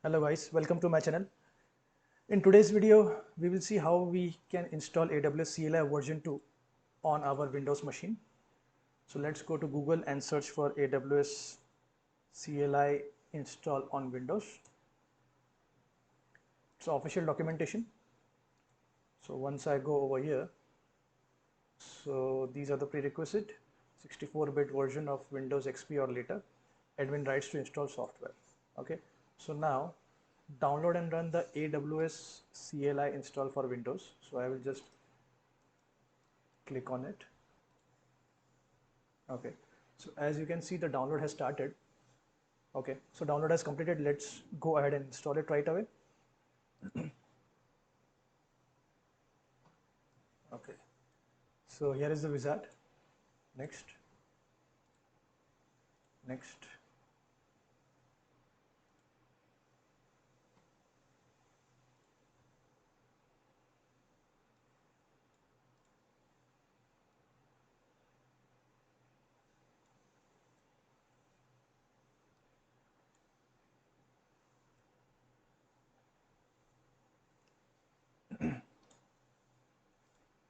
Hello guys, welcome to my channel. In today's video, we will see how we can install AWS CLI version 2 on our Windows machine. So let's go to Google and search for AWS CLI install on Windows. It's official documentation. So once I go over here, so these are the prerequisite 64-bit version of Windows XP or later, admin rights to install software. Okay, so now download and run the AWS CLI install for Windows. So I will just click on it. Okay, so as you can see, the download has started. Okay, so download has completed. Let's go ahead and install it right away. Okay, so here is the wizard. Next, next.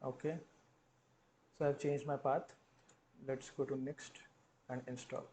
Okay, so I've changed my path. Let's go to next and install.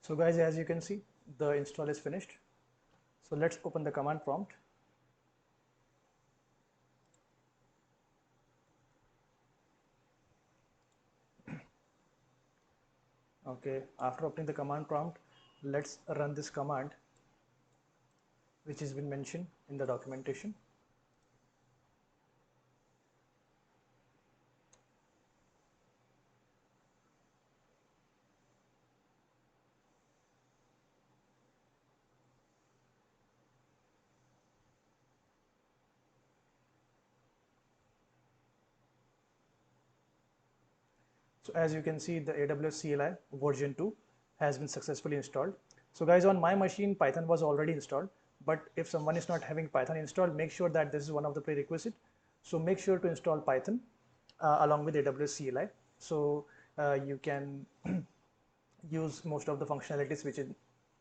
So guys, as you can see, the install is finished. So let's open the command prompt. Okay, after opening the command prompt, let's run this command which has been mentioned in the documentation. So as you can see, the AWS CLI version 2 has been successfully installed. So guys, on my machine, Python was already installed, but if someone is not having Python installed, make sure that this is one of the prerequisites. So make sure to install Python along with AWS CLI. So you can use most of the functionalities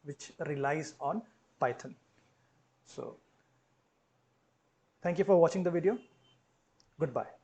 which relies on Python. So thank you for watching the video. Goodbye.